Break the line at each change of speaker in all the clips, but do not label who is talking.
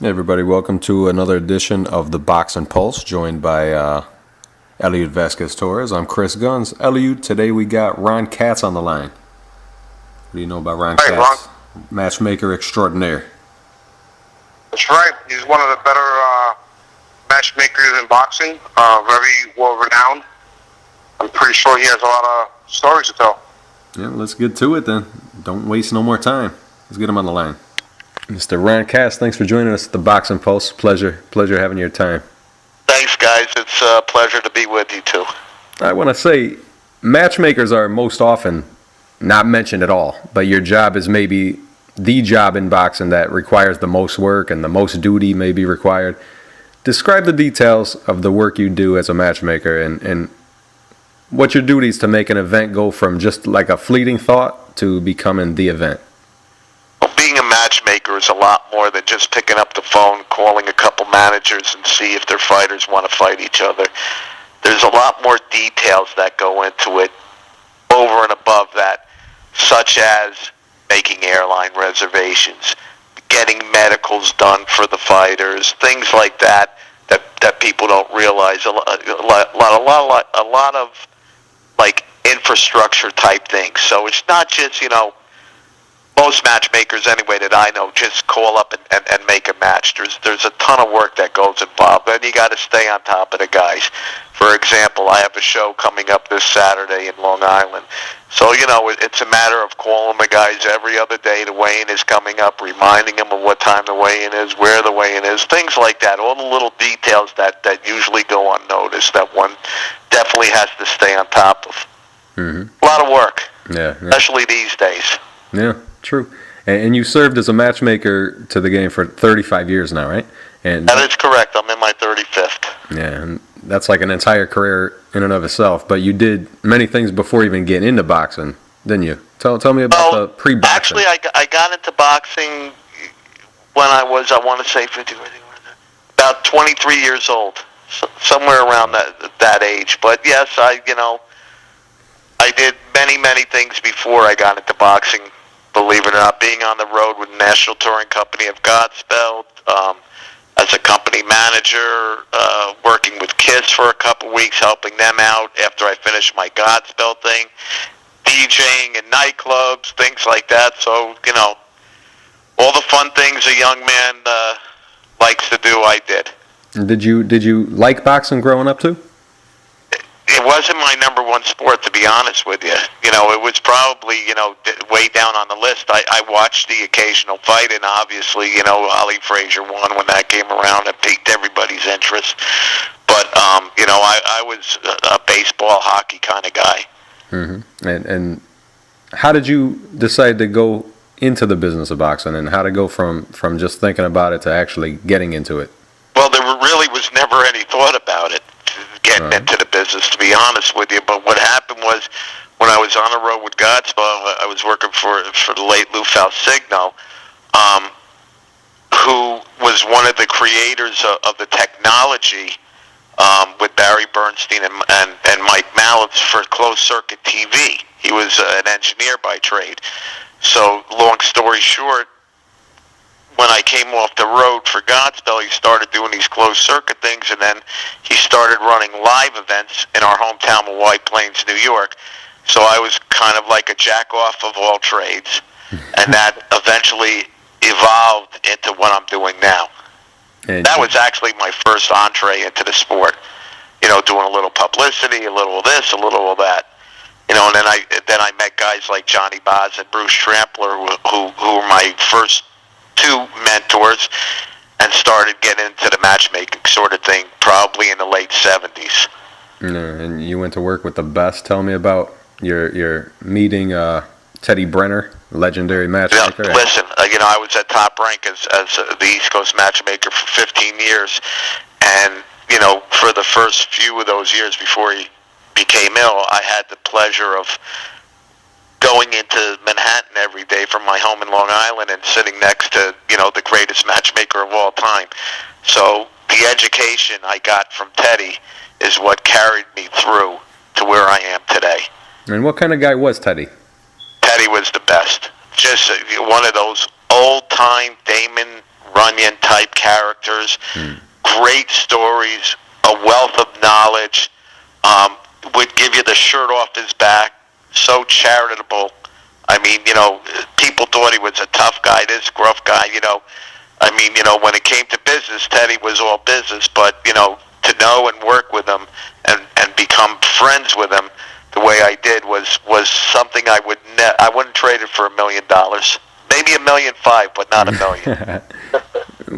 Hey everybody, welcome to another edition of the Boxing Pulse, joined by Eliud Vasquez-Torres. I'm Chris Guns. Eliud, today we got Ron Katz on the line. What do you know about Ron Katz?
Ron.
Matchmaker Extraordinaire.
That's right. He's one of the better matchmakers in boxing, very well-renowned. I'm pretty sure he has a lot of stories to tell.
Yeah, let's get to it then. Don't waste no more time. Let's get him on the line. Mr. Ron Katz, thanks for joining us at the Boxing Pulse. Pleasure having your time.
Thanks, guys. It's a pleasure to be with you, too.
I want to say matchmakers are most often not mentioned at all, but your job is maybe the job in boxing that requires the most work and the most duty may be required. Describe the details of the work you do as a matchmaker and what your duties to make an event go from just like a fleeting thought to becoming the event.
Being a matchmaker is a lot more than just picking up the phone, calling a couple managers and see if their fighters want to fight each other. There's a lot more details that go into it over and above that, such as making airline reservations, getting medicals done for the fighters, things like that people don't realize. A lot of like infrastructure type things. So it's not just, most matchmakers anyway that I know just call up and make a match. There's a ton of work that goes involved, and you got to stay on top of the guys. For example, I have a show coming up this Saturday in Long Island. So, it's a matter of calling the guys every other day. The weigh-in is coming up, reminding them of what time the weigh-in is, where the weigh-in is, things like that. All the little details that usually go unnoticed that one definitely has to stay on top of.
Mm-hmm.
A lot of work,
yeah.
Especially these days.
Yeah, true. And you served as a matchmaker to the game for 35 years now, right? And
that is correct. I'm in my 35th.
Yeah, and that's like an entire career in and of itself. But you did many things before even getting into boxing, didn't you? Tell me about the pre-boxing.
Actually, I got into boxing when I was, I want to say, about 23 years old, somewhere around that age. But yes, I did many things before I got into boxing. Believe it or not, being on the road with the National Touring Company of Godspell, as a company manager, working with KISS for a couple weeks, helping them out after I finished my Godspell thing, DJing in nightclubs, things like that. So, all the fun things a young man likes to do, I did.
Did you like boxing growing up too?
It wasn't my number one sport, to be honest with you. It was probably, way down on the list. I watched the occasional fight, and obviously, Ali Frazier won when that came around. It piqued everybody's interest. But, I was a baseball, hockey kind of guy.
Mm-hmm. And how did you decide to go into the business of boxing, and how to go from just thinking about it to actually getting into it?
Well, there really was never any thought about it, getting into the business, to be honest with you. But what happened was, when I was on the road with Godspell, I was working for the late Lou Falsigno, who was one of the creators of the technology with Barry Bernstein and Mike Mallett for closed circuit TV. He was an engineer by trade. So, long story short, when I came off the road for Godspell, he started doing these closed circuit things, and then he started running live events in our hometown of White Plains, New York. So I was kind of like a jack-off of all trades, and that eventually evolved into what I'm doing now. And that was actually my first entree into the sport, doing a little publicity, a little of this, a little of that. And then I met guys like Johnny Boz and Bruce Trampler, who were my first two mentors, and started getting into the matchmaking sort of thing probably in the late 70s.
And you went to work with the best. Tell me about your meeting Teddy Brenner, legendary matchmaker.
Yeah, listen, I was at Top Rank as the East Coast matchmaker for 15 years, and for the first few of those years before he became ill, I had the pleasure of going into Manhattan every day from my home in Long Island and sitting next to, the greatest matchmaker of all time. So the education I got from Teddy is what carried me through to where I am today.
And what kind of guy was Teddy?
Teddy was the best. Just one of those old-time Damon Runyon-type characters, great stories, a wealth of knowledge, would give you the shirt off his back, so charitable. I mean, people thought he was a tough guy, this gruff guy, I mean, when it came to business, Teddy was all business, but, to know and work with him and become friends with him the way I did was something I wouldn't trade it for $1 million. Maybe $1.5 million, but not $1 million.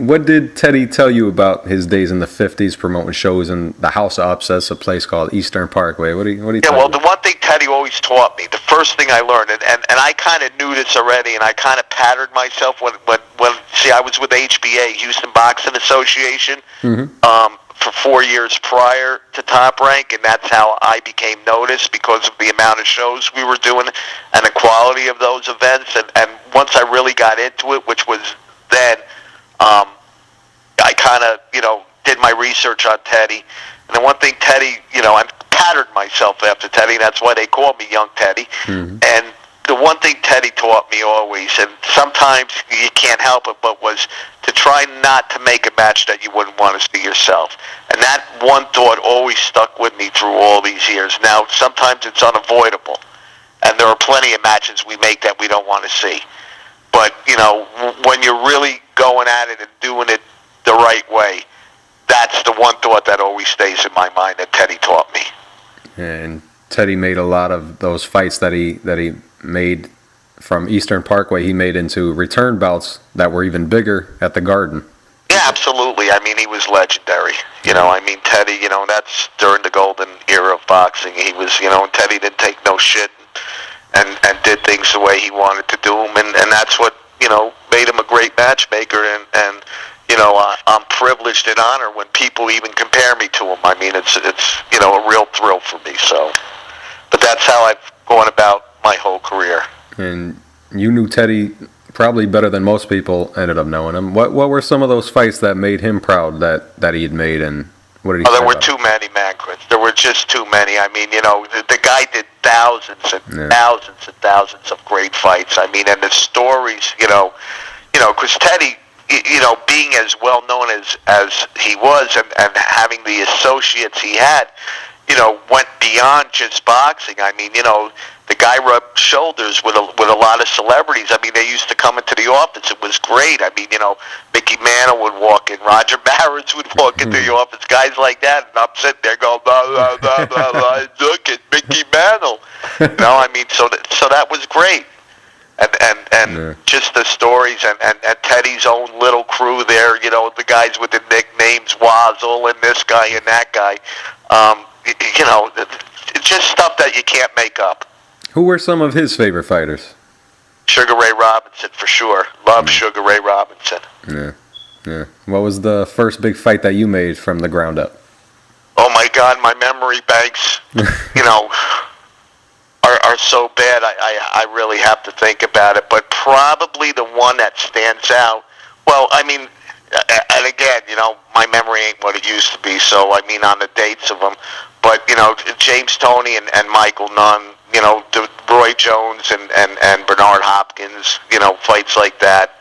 What did Teddy tell you about his days in the 50s promoting shows in the House of Upsets, a place called Eastern Parkway? What do you tell you?
The one thing Teddy always taught me, the first thing I learned, and I kind of knew this already, and I kind of patterned myself when I was with HBA, Houston Boxing Association, for 4 years prior to Top Rank, and that's how I became noticed because of the amount of shows we were doing and the quality of those events. And once I really got into it, which was then, I kind of, did my research on Teddy. And the one thing Teddy, I patterned myself after Teddy, and that's why they call me Young Teddy. And the one thing Teddy taught me always, and sometimes you can't help it, but was to try not to make a match that you wouldn't want to see yourself. And that one thought always stuck with me through all these years. Now, sometimes it's unavoidable, and there are plenty of matches we make that we don't want to see. But, when you're really going at it and doing it the right way, that's the one thought that always stays in my mind that Teddy taught me.
And Teddy made a lot of those fights that he made from Eastern Parkway, he made into return bouts that were even bigger at the Garden.
Yeah, absolutely. I mean, he was legendary. I mean, Teddy, that's during the golden era of boxing. He was, and Teddy didn't take no shit and did things the way he wanted to do them. And that's what, made him a great matchmaker. And I'm privileged and honored when people even compare me to him. I mean, it's a real thrill for me. So, but that's how I've gone about my whole career.
And you knew Teddy probably better than most people ended up knowing him. What were some of those fights that made him proud that he had made, and what did he say
there were
about
too many, man, Chris. There were just too many. I mean, the guy did thousands and thousands and thousands of great fights. I mean, and the stories, because Teddy, being as well known as he was and having the associates he had, went beyond just boxing. I mean, the guy rubbed shoulders with a lot of celebrities. I mean, they used to come into the office. It was great. I mean, Mickey Mantle would walk in, Roger Barrett would walk into the office, guys like that, and I'm sitting there going, blah, blah, blah, blah, blah, look at Mickey Mantle. I mean, so that was great. And just the stories and Teddy's own little crew there, the guys with the nicknames Wazzle and this guy and that guy, it's just stuff that you can't make up.
Who were some of his favorite fighters?
Sugar Ray Robinson, for sure. Love Sugar Ray Robinson.
Yeah. What was the first big fight that you made from the ground up?
Oh, my God, my memory banks, are so bad, I really have to think about it. But probably the one that stands out, well, I mean, and again, my memory ain't what it used to be, so I mean on the dates of them. But, James Toney and Michael Nunn, Roy Jones and Bernard Hopkins, fights like that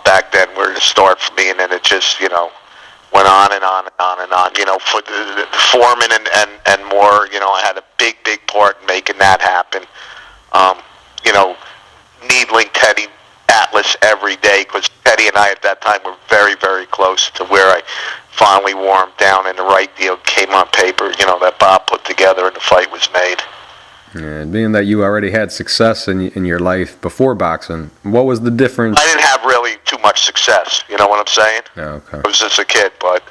back then were the start for me, and then it just, went on and on and on and on. For the Foreman and more, I had a big part in making that happen. Needling Teddy Atlas every day, because Teddy and I at that time were very, very close to where I finally wore him down and the right deal came on paper, that Bob put together and the fight was made.
And being that you already had success in your life before boxing, what was the difference?
I didn't have really too much success, you know what I'm saying?
Okay.
I was just a kid, but...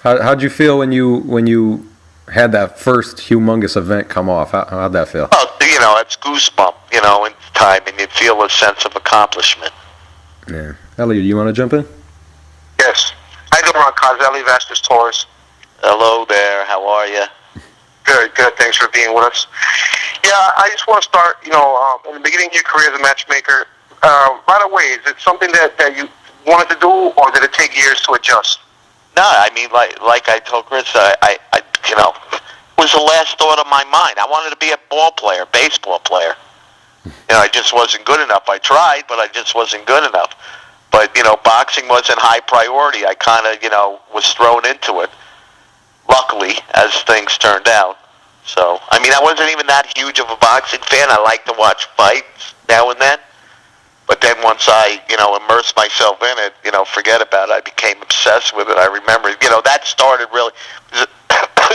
How'd you feel when you had that first humongous event come off? How'd that feel?
Oh, it's goosebump, in time, and you feel a sense of accomplishment.
Yeah. Elliot, you want to jump in?
Yes. How you doing, Ron Katz? Ellie Vasquez Torres.
Hello there. How are you?
Good. Thanks for being with us. Yeah, I just want to start, in the beginning of your career as a matchmaker, right away, is it something that you wanted to do, or did it take years to adjust?
No, I mean, like I told Chris, I it was the last thought of my mind. I wanted to be a baseball player. I just wasn't good enough. I tried, but I just wasn't good enough. But, boxing wasn't high priority. I kind of, was thrown into it, luckily, as things turned out. So, I wasn't even that huge of a boxing fan. I like to watch fights now and then. But then once I, immersed myself in it, forget about it. I became obsessed with it. I remember, that started really,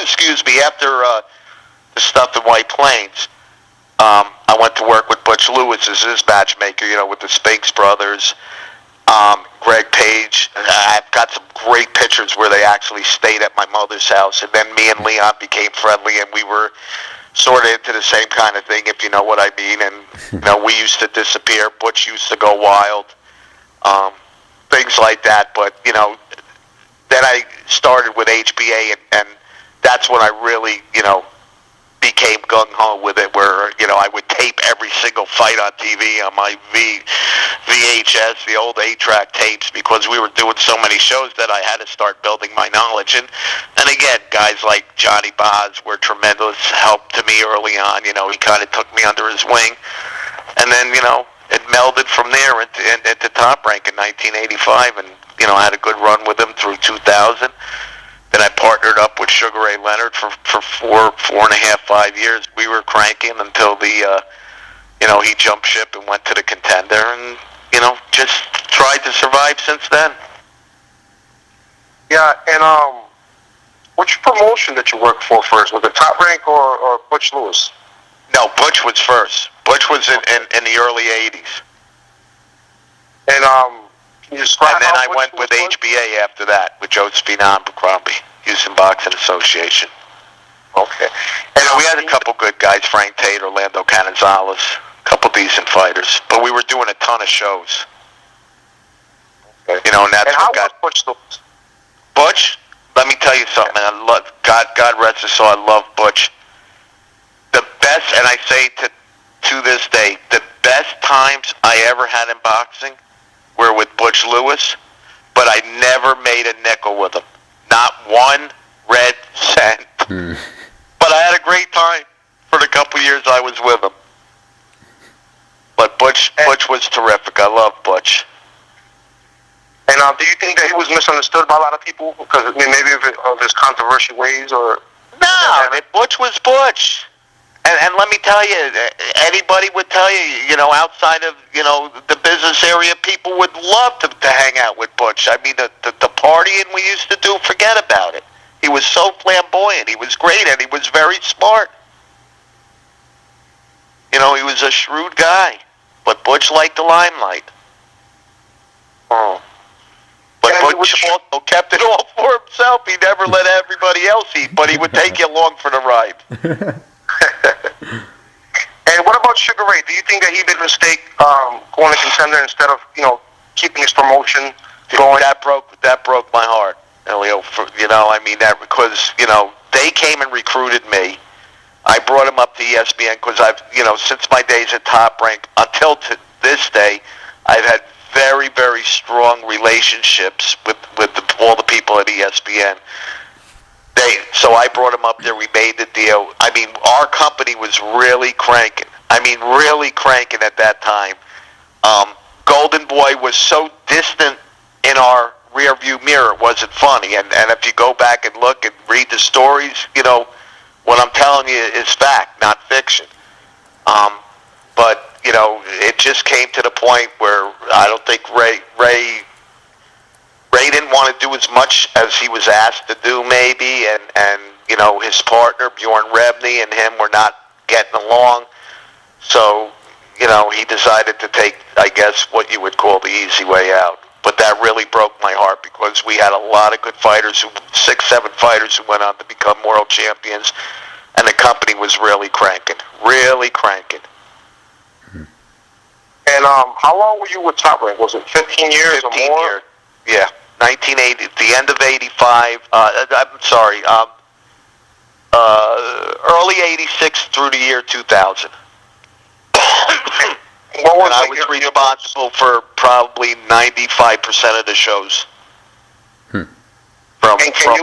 excuse me, after the stuff in White Plains. I went to work with Butch Lewis as his matchmaker, with the Spinks brothers, Greg Page. I've got some great pictures where they actually stayed at my mother's house. And then me and Leon became friendly, and we were sort of into the same kind of thing, if you know what I mean. And, we used to disappear. Butch used to go wild, things like that. But, then I started with HBA, and that's when I really, became gung-ho with it, where, I would tape every single fight on TV on my VHS, the old 8-track tapes, because we were doing so many shows that I had to start building my knowledge. And again, guys like Johnny Boz were tremendous help to me early on. He kind of took me under his wing. And then, it melded from there into Top Rank in 1985, and, I had a good run with him through 2000. Then I partnered up with Sugar Ray Leonard for 4.5, 5 years. We were cranking until he jumped ship and went to the Contender, and, just tried to survive since then.
Yeah, and which promotion did you work for first? Was it Top Rank or Butch Lewis?
No, Butch was first. Butch was in the early 80s.
And can you describe?
And then I went with HBA after that, with Josephine Abercrombie, Houston Boxing Association.
Okay.
And we had a couple good guys, Frank Tate, Orlando Canizales, a couple decent fighters. But we were doing a ton of shows.
Okay.
And that's
and
what got
Butch Lewis?
Butch, let me tell you something. I love God rest his soul. I love Butch. The best, and I say to this day, the best times I ever had in boxing were with Butch Lewis, but I never made a nickel with him. Not one red cent. But I had a great time for the couple years I was with him. But Butch was terrific. I love Butch.
And do you think that he was misunderstood by a lot of people because maybe of his controversial ways, or?
No, Butch was Butch. And let me tell you, anybody would tell you, outside of, the business area, people would love to hang out with Butch. The partying we used to do, forget about it. He was so flamboyant. He was great, and he was very smart. He was a shrewd guy. But Butch liked the limelight.
Oh.
But Butch also kept it all for himself. He never let everybody else eat, but he would take you along for the ride.
And what about Sugar Ray? Do you think that he made a mistake going to Contender instead of keeping his promotion going?
That broke my heart, Elio. That because they came and recruited me. I brought him up to ESPN because I've since my days at Top Rank until to this day, I've had very, very strong relationships with all the people at ESPN. So I brought him up there. We made the deal. Our company was really cranking. Really cranking at that time. Golden Boy was so distant in our rearview mirror, it wasn't funny. And if you go back and look and read the stories, what I'm telling you is fact, not fiction. But it just came to the point where I don't think Ray didn't want to do as much as he was asked to do, maybe, and his partner Bjorn Rebney and him were not getting along. So he decided to take, I guess, what you would call the easy way out. But that really broke my heart because we had a lot of good fighters, 6, 7 fighters who went on to become world champions, and the company was really cranking.
And how long were you with Top Rank? Was it 15 years or more?
15 years. Yeah, 1980, the end of 85. I'm sorry, early 86 through the year 2000. And I was responsible for probably 95% of the shows. From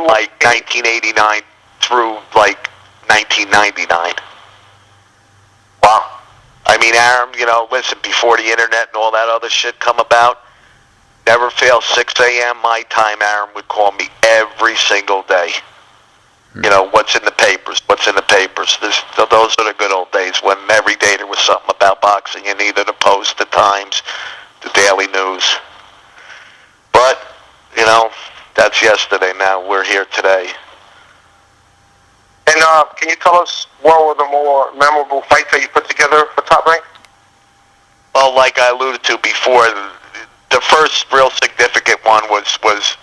like 1989 through like 1999. Wow. Aram, listen, before the internet and all that other shit come about, never fail, 6 a.m. my time, Aaron would call me every single day. You know, what's in the papers? What's in the papers? Those are the good old days when every day there was something about boxing in either the Post, the Times, the Daily News. But, you know, that's yesterday now. We're here today.
And can you tell us what were the more memorable fights that you put together for Top Rank?
Well, like I alluded to before, the first real significant one was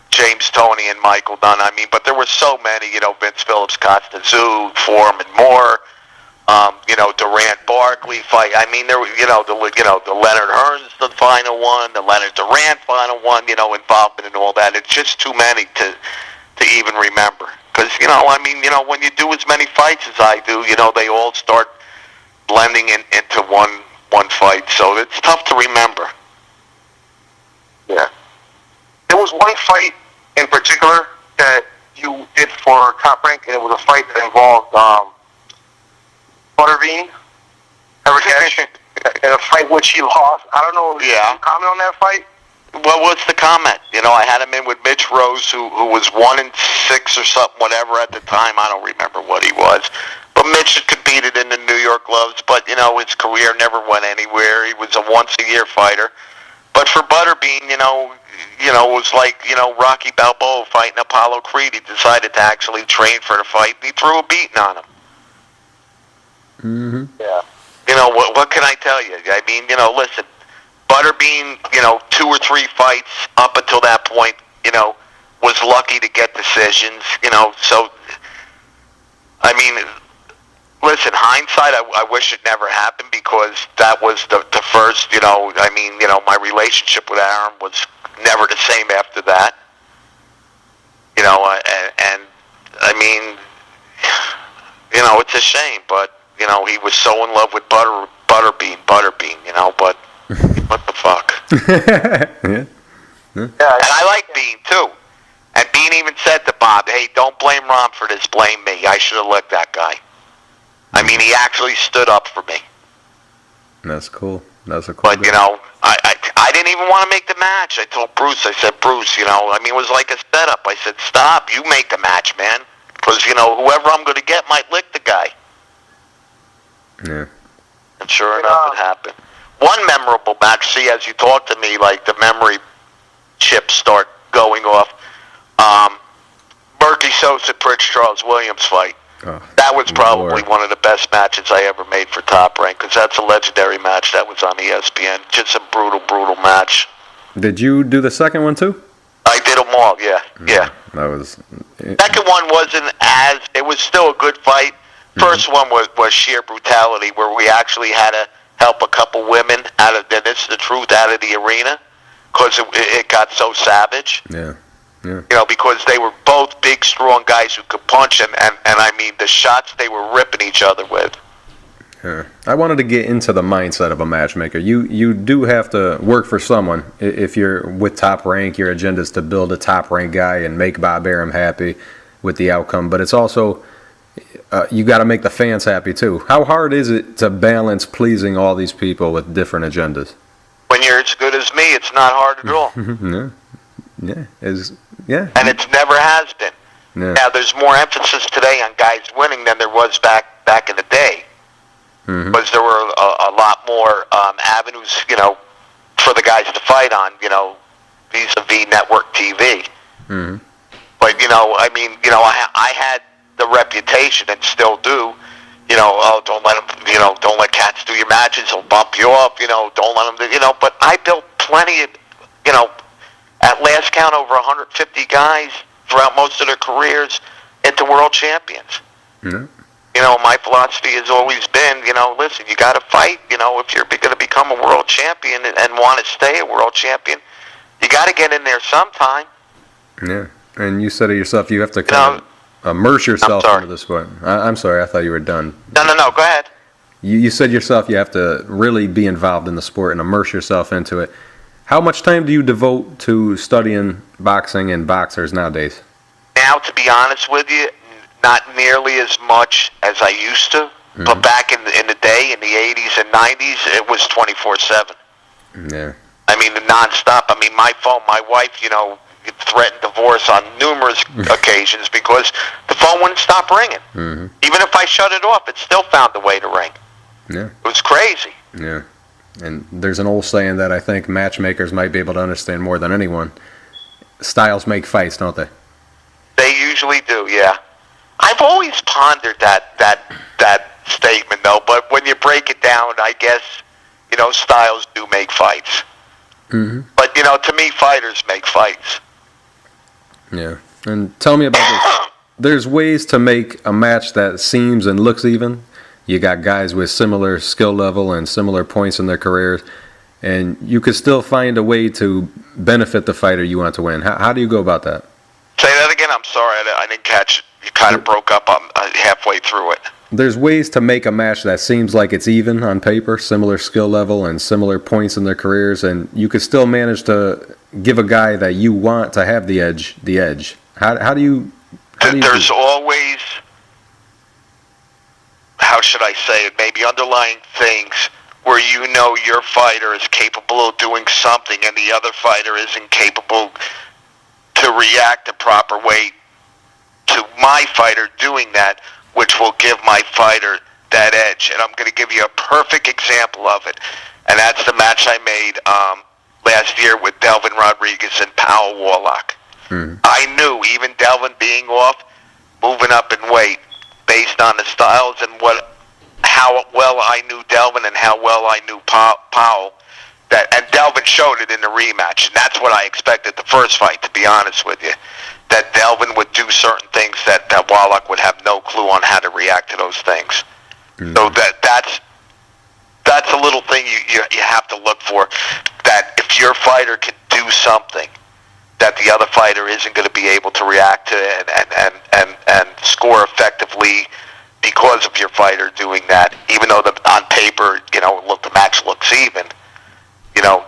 James Toney and Michael Dunn. I mean, but there were so many, you know, Vince Phillips, Costa Zoo, Foreman Moore, you know, Durant Barkley fight. I mean, there were, the Leonard Hearns, the final one, the Leonard Durant final one, you know, involvement and all that. It's just too many to even remember. Because, you know, I mean, you know, when you do as many fights as I do, you know, they all start blending into one fight. So it's tough to remember.
Yeah. There was one fight in particular that you did for Top Rank, and it was a fight that involved Butterbean, Evercash, in a fight which he lost. I don't know if you can comment on that fight.
Well, what's the comment? You know, I had him in with Mitch Rose, who was 1-6 or something, whatever at the time. I don't remember what he was. But Mitch had competed in the New York gloves, but, you know, his career never went anywhere. He was a once-a-year fighter. But for Butterbean, you know, it was like, you know, Rocky Balboa fighting Apollo Creed. He decided to actually train for the fight, and he threw a beating on him.
Mm-hmm.
Yeah.
You know, what can I tell you? I mean, you know, listen, Butterbean, you know, 2 or 3 fights up until that point, you know, was lucky to get decisions, you know, so, I mean, listen, hindsight, I wish it never happened because that was the first, you know, I mean, you know, my relationship with Aaron was never the same after that, you know, and I mean, you know, it's a shame, but, you know, he was so in love with Butterbean, you know, but what the fuck?
Yeah.
And I like Bean, too. And Bean even said to Bob, hey, don't blame Ron for this, blame me. I should have licked that guy. I mean, he actually stood up for me.
That's cool. That's a cool
But, you know, I didn't even want to make the match. I told Bruce, I said, Bruce, you know, I mean, it was like a setup. I said, stop, you make the match, man. Because, you know, whoever I'm going to get might lick the guy.
Yeah.
And sure enough, it happened. One memorable match, see, as you talk to me, like the memory chips start going off. Murky Sosa, Prince Charles Williams fight.
Oh,
that was probably
Lord.
one of the best matches I ever made for Top Rank, because that's a legendary match that was on ESPN. Just a brutal, brutal match.
Did you do the second one too?
I did them all, yeah.
That was...
Second one wasn't as... It was still a good fight. First one was sheer brutality, where we actually had to help a couple women out of... And this is the truth, out of the arena, because it got so savage.
Yeah.
You know, because they were both big, strong guys who could punch, and I mean, the shots they were ripping each other with.
Yeah. I wanted to get into the mindset of a matchmaker. You do have to work for someone. If you're with Top Rank, your agenda is to build a Top Rank guy and make Bob Arum happy with the outcome. But it's also, you got to make the fans happy too. How hard is it to balance pleasing all these people with different agendas?
When you're as good as me, it's not hard at all.
Yeah.
And it's never has been.
Yeah.
Now, there's more emphasis today on guys winning than there was back in the day. Because there were a lot more avenues, you know, for the guys to fight on, you know, vis-a-vis network TV. But, you know, I mean, you know, I had the reputation and still do, you know, oh, don't let cats do your matches, he'll bump you up, you know, don't let them do, you know, but I built plenty of, you know, at last count over 150 guys throughout most of their careers into world champions. You know, my philosophy has always been, you know, listen, you got to fight. You know, if you're going to become a world champion and want to stay a world champion, you got to get in there sometime.
Yeah, and you said it yourself, you have to kind of immerse yourself into the sport. I'm sorry, I thought you were done.
No, go ahead.
You said yourself you have to really be involved in the sport and immerse yourself into it. How much time do you devote to studying boxing and boxers nowadays?
Now, to be honest with you, not nearly as much as I used to. But back in the day, in the 80s and 90s, it was 24/7.
Yeah.
I mean, nonstop. I mean, my phone, my wife, threatened divorce on numerous occasions because the phone wouldn't stop ringing. Mm-hmm. Even if I shut it off, it still found a way to ring.
Yeah.
It was crazy.
Yeah. And there's an old saying that I think matchmakers might be able to understand more than anyone. Styles make fights, don't they?
They usually do, yeah. I've always pondered that statement, though, but when you break it down, I guess, styles do make fights. Mm-hmm. But, to me, fighters make fights.
Yeah. And tell me about this. There's ways to make a match that seems and looks even. You got guys with similar skill level and similar points in their careers, and you could still find a way to benefit the fighter you want to win. How do you go about that?
Say that again. I'm sorry. I didn't catch it. You kind of broke up halfway through it.
There's ways to make a match that seems like it's even on paper, similar skill level and similar points in their careers, and you could still manage to give a guy that you want to have the edge. How do you
There's always, how should I say it, maybe underlying things where your fighter is capable of doing something and the other fighter isn't capable to react the proper way to my fighter doing that, which will give my fighter that edge. And I'm going to give you a perfect example of it, and that's the match I made last year with Delvin Rodriguez and Powell Warlock. Mm-hmm. I knew, even Delvin being off, moving up in weight, based on the styles and how well I knew Delvin and how well I knew Powell, and Delvin showed it in the rematch, and that's what I expected the first fight, to be honest with you, that Delvin would do certain things that Warlock would have no clue on how to react to those things. Mm-hmm. So that's a little thing you have to look for, that if your fighter can do something that the other fighter isn't going to be able to react to and score effectively because of your fighter doing that, even though on paper, the match looks even,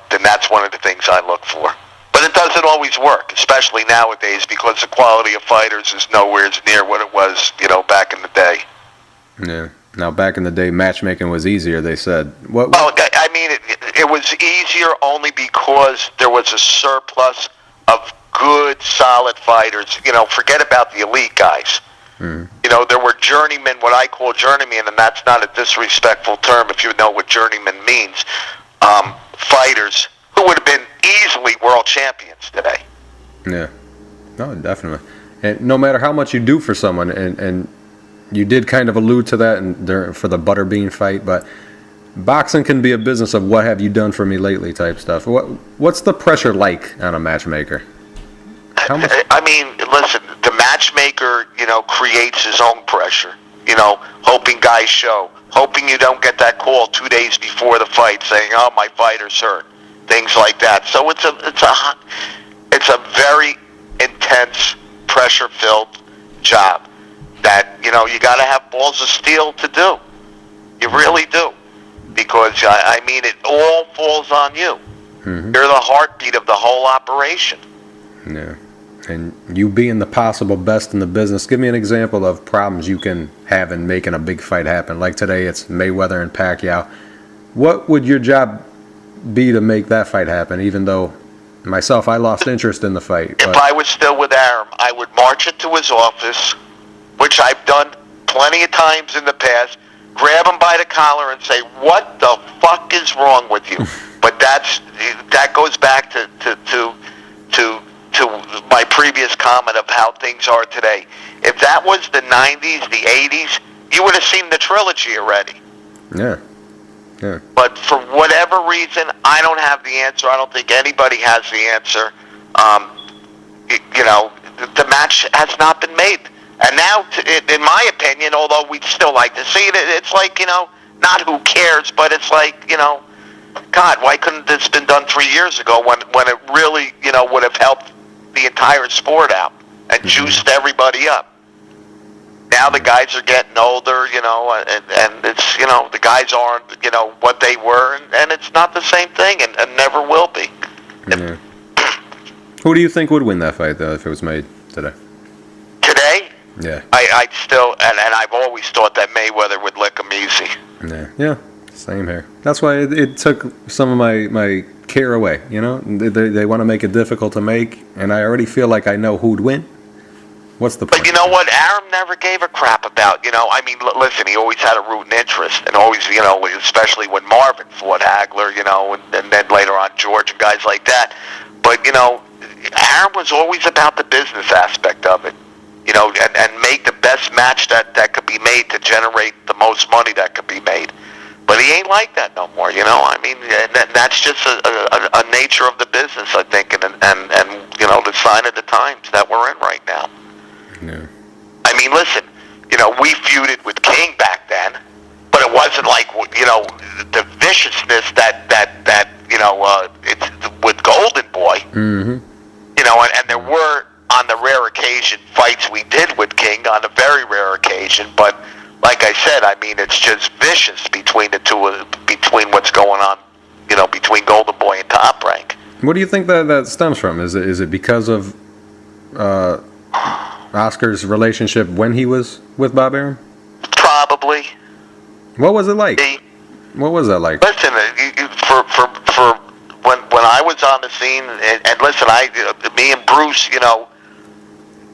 then that's one of the things I look for. But it doesn't always work, especially nowadays, because the quality of fighters is nowhere near what it was, back in the day.
Yeah. Now, back in the day, matchmaking was easier, they said.
Well, I mean, it was easier only because there was a surplus of good, solid fighters. Forget about the elite guys. Mm. There were journeymen, what I call journeymen, and that's not a disrespectful term if you know what journeyman means, fighters who would have been easily world champions today.
Yeah. No, definitely. And no matter how much you do for someone, and you did kind of allude to that for the Butterbean fight, but boxing can be a business of what have you done for me lately type stuff. What's the pressure like on a matchmaker? How much?
I mean, listen, the matchmaker, creates his own pressure, hoping guys show, hoping you don't get that call 2 days before the fight saying, oh, my fighter's hurt, things like that. So it's a very intense, pressure-filled job that, you got to have balls of steel to do. You really do. Because, I mean, it all falls on you. Mm-hmm. You're the heartbeat of the whole operation.
Yeah. And you being the possible best in the business, give me an example of problems you can have in making a big fight happen. Like today, it's Mayweather and Pacquiao. What would your job be to make that fight happen, even though, myself, I lost interest in the fight?
If I was still with Arum, I would march it to his office, which I've done plenty of times in the past, grab him by the collar and say, what the fuck is wrong with you? But that goes back to my previous comment of how things are today. If that was the 90s, the 80s, you would have seen the trilogy already.
Yeah. Yeah.
But for whatever reason, I don't have the answer. I don't think anybody has the answer. The match has not been made. And now, in my opinion, although we'd still like to see it, it's like, not who cares, but it's like, God, why couldn't this been done 3 years ago when it really, would have helped the entire sport out and juiced everybody up? Now the guys are getting older, and it's, the guys aren't, what they were, and it's not the same thing, and never will be.
Yeah. Who do you think would win that fight, though, if it was made today?
Today?
Yeah.
I'd still, and I've always thought that Mayweather would lick him easy.
Yeah, same here. That's why it took some of my care away, you know? They want to make it difficult to make, and I already feel like I know who'd win. What's the point?
But you know what? Aram never gave a crap about, I mean, listen, he always had a rooting interest, and always, especially when Marvin fought Hagler, and then later on George and guys like that. But, Aram was always about the business aspect of it, and make the best match that could be made to generate the most money that could be made. But he ain't like that no more, I mean, that's just a nature of the business, I think, and the sign of the times that we're in right now.
Yeah.
I mean, listen, we feuded with King back then, but it wasn't like, the viciousness that it's with Golden Boy.
Mm-hmm.
And there were, on the rare occasion, fights we did with King on a very rare occasion, but like I said, I mean, it's just vicious between the two, between what's going on, between Golden Boy and Top Rank.
What do you think that stems from? Is it because of Oscar's relationship when he was with Bob Arum?
Probably.
What was it like? What was that like?
Listen, for when I was on the scene, and listen, me and Bruce,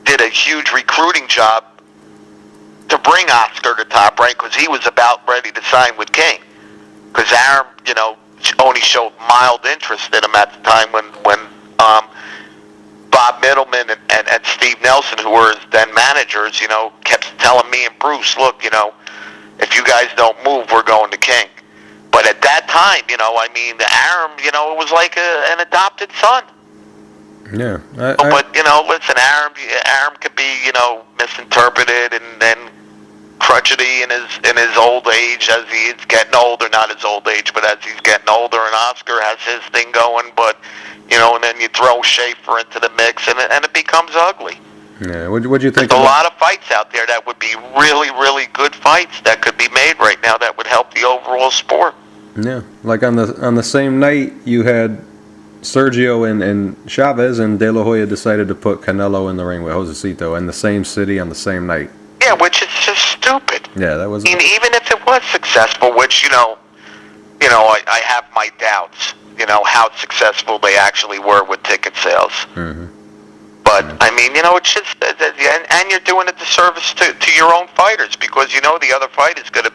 did a huge recruiting job to bring Oscar to Top Rank because he was about ready to sign with King. Because Arum, only showed mild interest in him at the time when Bob Middleman and Steve Nelson, who were his then managers, kept telling me and Bruce, look, if you guys don't move, we're going to King. But at that time, Arum, it was like an adopted son.
Yeah.
But, listen, Arum could be, misinterpreted and crotchety in his old age as he is getting older, not his old age, but as he's getting older, and Oscar has his thing going, but, and then you throw Schaefer into the mix, and it becomes ugly.
Yeah, what'd you think?
There's a lot of fights out there that would be really, really good fights that could be made right now that would help the overall sport.
Yeah, like on the same night you had Sergio and Chavez, and De La Hoya decided to put Canelo in the ring with Josecito in the same city on the same night.
Yeah, which is just stupid.
Yeah, that was.
I mean, even if it was successful, which I have my doubts. How successful they actually were with ticket sales.
Mm-hmm.
But I mean, it's just, and you're doing a disservice to your own fighters because the other fight is going to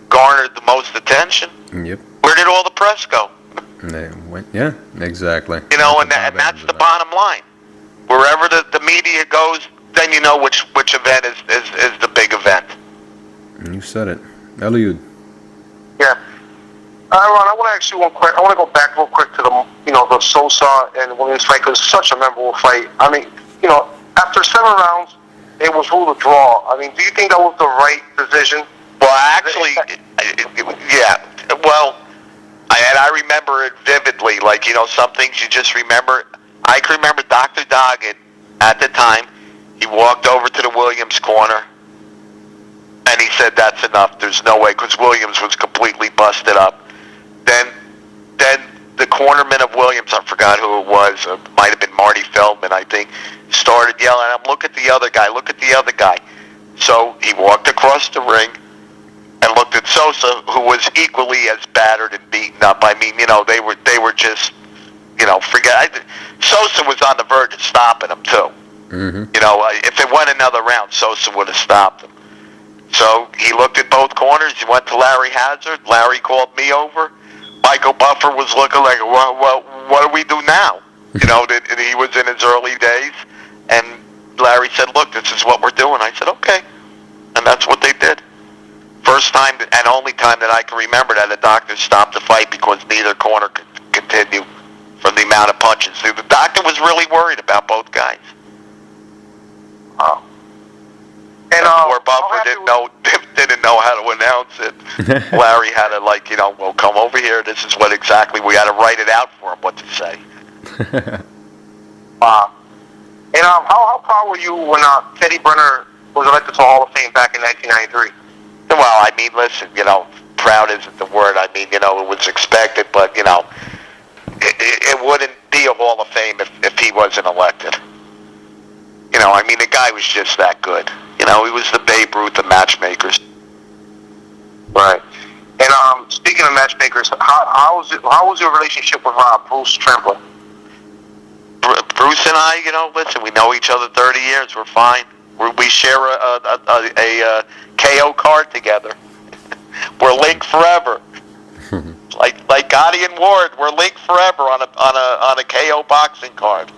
garner the most attention.
Yep.
Where did all the press go?
They went, yeah, exactly.
And that's the bottom line. Wherever the media goes, then which event is the big event.
You said it. Eliud.
Yeah. Ron, I want to ask you one question. I want to go back real quick to the Sosa and Williams fight because it's such a memorable fight. I mean, after 7 rounds, it was ruled a draw. I mean, do you think that was the right decision?
Well, actually, yeah. Well, I remember it vividly. Like, some things you just remember. I can remember Dr. Doggett at the time. He walked over to the Williams corner, and he said, "That's enough. There's no way," because Williams was completely busted up. Then the cornerman of Williams, I forgot who it was, might have been Marty Feldman, I think, started yelling at him, "Look at the other guy, look at the other guy." So he walked across the ring and looked at Sosa, who was equally as battered and beaten up. I mean, they were just, Sosa was on the verge of stopping him, too.
Mm-hmm.
If it went another round, Sosa would have stopped him. So he looked at both corners. He went to Larry Hazard. Larry called me over. Michael Buffer was looking like, well, what do we do now? He was in his early days. And Larry said, "Look, this is what we're doing." I said, "Okay." And that's what they did. First time and only time that I can remember that a doctor stopped the fight because neither corner could continue from the amount of punches. The doctor was really worried about both guys.
Oh. And
poor Buffer didn't know how to announce it. Larry had to well, come over here. This is what exactly we had to write it out for him what to say.
Wow. And how proud were you when Teddy Brenner was elected to the Hall of Fame back in 1993?
Well, I mean, listen, proud isn't the word. I mean, it was expected, but it wouldn't be a Hall of Fame if he wasn't elected. I mean, the guy was just that good. He was the Babe Ruth of matchmakers.
Right. And speaking of matchmakers, how was your relationship with Bruce Tremblay?
Bruce and I, listen, we know each other 30 years. We're fine. We share a KO card together. We're linked forever. like Gotti and Ward, we're linked forever on a KO boxing card.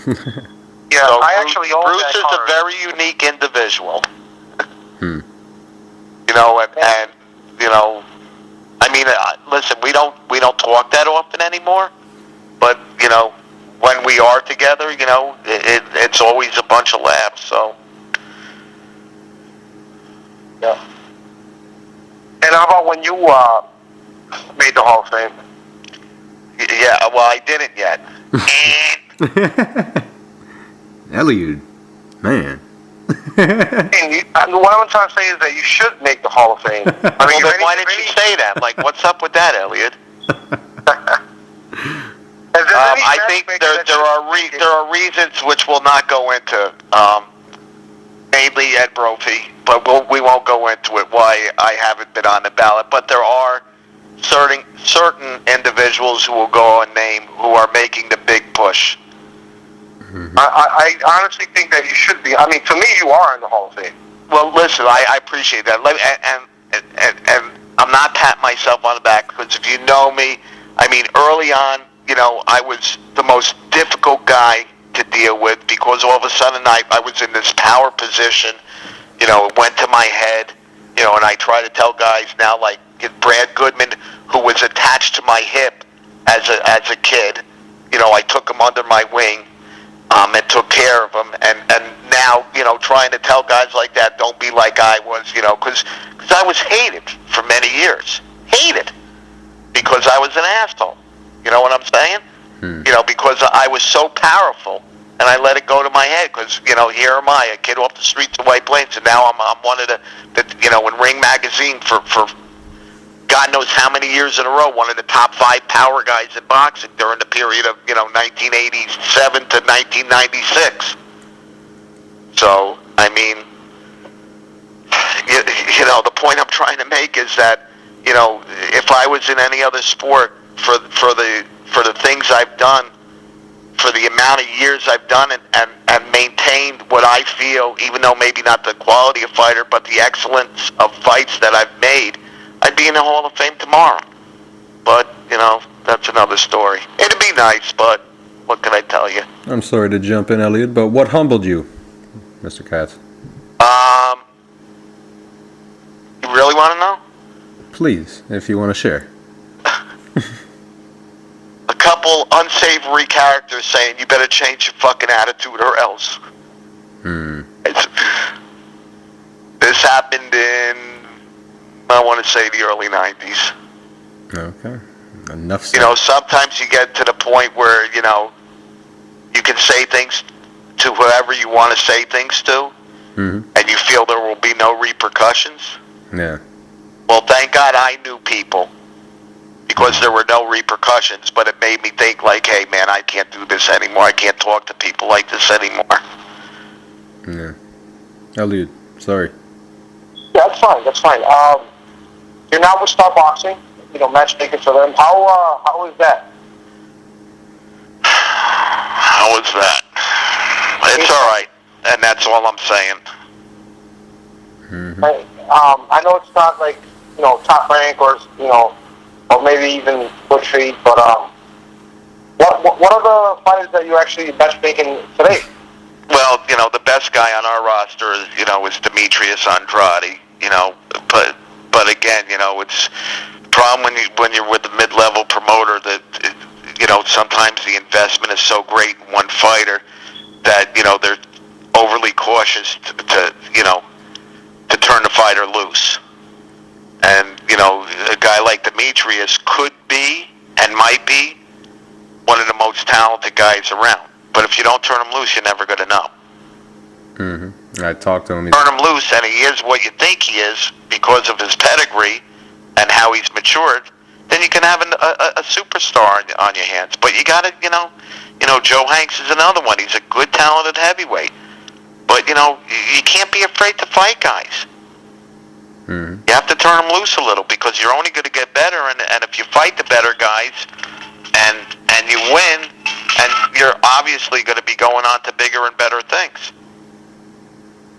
Yeah,
so
I actually own
Bruce
that
is
card.
a very unique individual.
Hmm.
I mean, listen, we don't talk that often anymore, but when we are together, it's always a bunch of laughs. So,
yeah. And how about when you made the Hall of Fame?
Yeah, well, I didn't yet.
Elliot, man.
And what I'm trying to say is that you should make the Hall of Fame. I mean,
well, then why didn't you say that? Like, what's up with that, Elliot? I think there are reasons which we'll not go into, mainly Ed Brophy, but we won't go into it why I haven't been on the ballot. But there are certain individuals who will go unnamed who are making the big push.
Mm-hmm.
I honestly think that you should be. I mean, to me, you are in the Hall of Fame.
Well, listen, I appreciate that. And I'm not patting myself on the back, because if you know me, I mean, early on, I was the most difficult guy to deal with, because all of a sudden I was in this power position. It went to my head, and I try to tell guys now, like Brad Goodman, who was attached to my hip as a kid. I took him under my wing. And took care of him, and now, trying to tell guys like that, don't be like I was, because I was hated for many years. Hated. Because I was an asshole. You know what I'm saying? Because I was so powerful, and I let it go to my head, because, here am I, a kid off the streets of White Plains, and now I'm one of the in Ring Magazine for God knows how many years in a row, one of the top 5 power guys in boxing during the period of, 1987 to 1996. So, I mean, the point I'm trying to make is that, if I was in any other sport, for the things I've done, for the amount of years I've done and maintained what I feel, even though maybe not the quality of fighter, but the excellence of fights that I've made, I'd be in the Hall of Fame tomorrow. But, that's another story. It'd be nice, but what can I tell you?
I'm sorry to jump in, Elliot, but what humbled you, Mr. Katz?
You really want to know?
Please, if you want to share.
A couple unsavory characters saying, you better change your fucking attitude or else. This happened in, I want to say, the early 90s.
Okay. Enough said.
Sometimes you get to the point where, you can say things to whoever you want to say things to, and you feel there will be no repercussions.
Yeah.
Well, thank God I knew people, because there were no repercussions, but it made me think, like, hey, man, I can't do this anymore. I can't talk to people like this anymore.
Yeah. Elliot, sorry.
Yeah, that's fine. You're now with Star Boxing, matchmaking for them. How is that?
How is that? It's all right, and that's all I'm saying.
Right. I know it's not like, top rank or, or maybe even good feed, but what are the fighters that you're actually matchmaking today?
Well, the best guy on our roster is, is Demetrius Andrade, but again, it's the problem when you're with a mid-level promoter that, sometimes the investment is so great in one fighter that, they're overly cautious to turn the fighter loose. And, a guy like Demetrius could be and might be one of the most talented guys around. But if you don't turn him loose, you're never going to know.
I talked to him.
Turn him loose, and he is what you think he is because of his pedigree and how he's matured, then you can have a superstar on your hands. But you got to, Joe Hanks is another one. He's a good, talented heavyweight. But, you can't be afraid to fight guys. You have to turn them loose a little because you're only going to get better, and if you fight the better guys and you win, and you're obviously going to be going on to bigger and better things.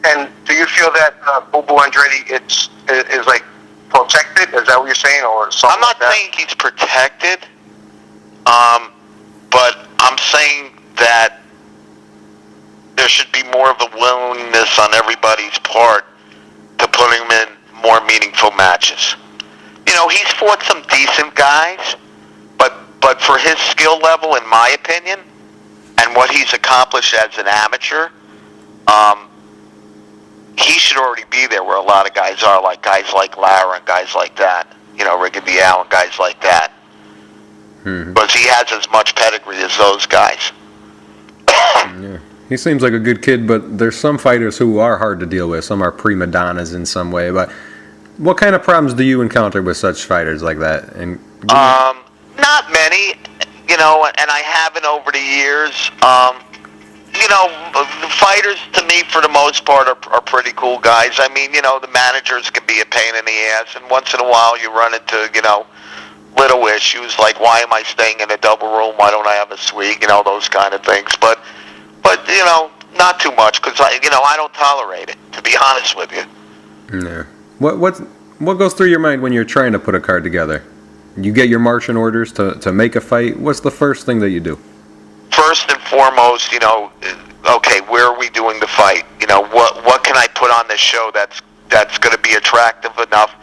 And do you feel that Bobo Andretti is like protected? Is that what you're saying, or something?
I'm not saying he's protected, but I'm saying that there should be more of a willingness on everybody's part to put him in more meaningful matches. You know, he's fought some decent guys, but for his skill level, in my opinion, and what he's accomplished as an amateur, he should already be there where a lot of guys are, like guys like Lara and guys like that. You know, Ricky Dial and guys like that. Because he has as much pedigree as those guys.
Yeah. He seems like a good kid, but there's some fighters who are hard to deal with. Some are prima donnas in some way. But what kind of problems do you encounter with such fighters like that? And
not many, you know, and I haven't over the years. You know, the fighters, to me, for the most part, are pretty cool guys. I mean, you know, the managers can be a pain in the ass, and once in a while you run into, you know, little issues like, why am I staying in a double room? Why don't I have a suite? You know, those kind of things. But you know, not too much, because I don't tolerate it, to be honest with you.
Yeah. What goes through your mind when you're trying to put a card together? You get your marching orders to make a fight. What's the first thing that you do?
First and foremost, you know, okay, where are we doing the fight? You know, what can I put on this show that's going to be attractive enough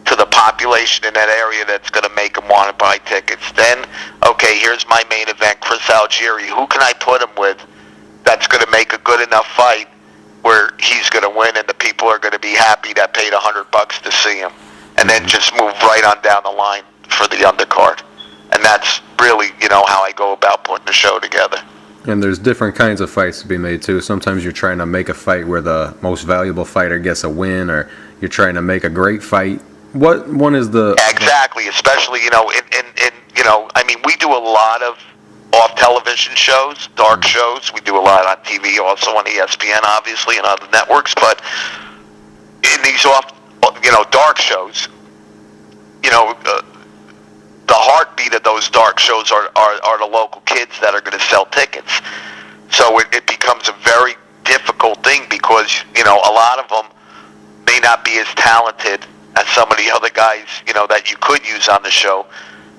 to the population in that area that's going to make them want to buy tickets? Then, okay, here's my main event, Chris Algieri. Who can I put him with that's going to make a good enough fight where he's going to win and the people are going to be happy that paid $100 to see him? And then just move right on down the line for the undercard. And that's really, you know, how I go about putting the show together.
And there's different kinds of fights to be made, too. Sometimes you're trying to make a fight where the most valuable fighter gets a win, or you're trying to make a great fight. What one is the...
Exactly, especially, you know, in you know, I mean, we do a lot of off-television shows, dark shows. We do a lot on TV, also on ESPN, obviously, and other networks. But in these dark shows, you know, the heartbeat of those dark shows are the local kids that are going to sell tickets. So it becomes a very difficult thing because, you know, a lot of them may not be as talented as some of the other guys, you know, that you could use on the show.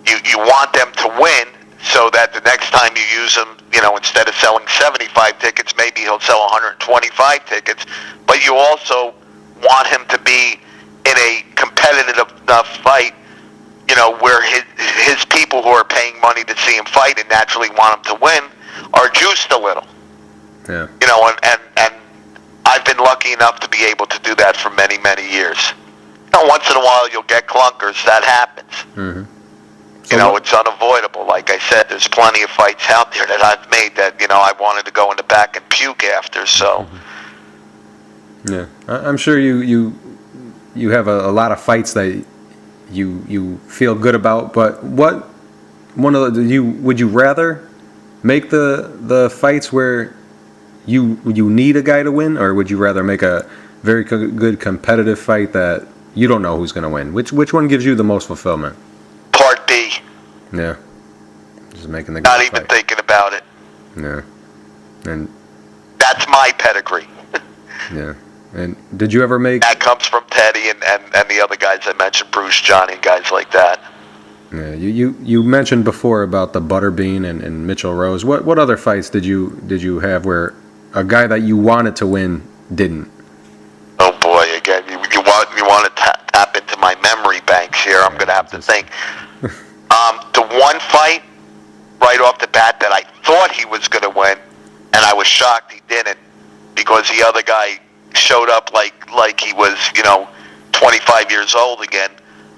You want them to win so that the next time you use them, you know, instead of selling 75 tickets, maybe he'll sell 125 tickets. But you also want him to be in a competitive enough fight, you know, where his people who are paying money to see him fight and naturally want him to win are juiced a little.
Yeah.
You know, and I've been lucky enough to be able to do that for many, many years. You know, once in a while you'll get clunkers. That happens.
Mm-hmm. So
you know, it's unavoidable. Like I said, there's plenty of fights out there that I've made that, you know, I wanted to go in the back and puke after, so...
Yeah. I'm sure you have a lot of fights that you feel good about, but would you rather make the fights where you need a guy to win, or would you rather make a very good competitive fight that you don't know who's going to win? Which one gives you the most fulfillment?
Part B.
Yeah. Just making the
Not
good
even
fight.
thinking about it.
Yeah. And
that's my pedigree.
Yeah. And did you ever make...
That comes from Teddy and the other guys I mentioned, Bruce, Johnny, and guys like that.
Yeah, you mentioned before about the Butterbean and Mitchell Rose. What other fights did you have where a guy that you wanted to win didn't?
Oh boy, again, you want to tap into my memory banks here. I'm going to have to think. The one fight right off the bat that I thought he was going to win, and I was shocked he didn't, because the other guy showed up like he was, you know, 25 years old again,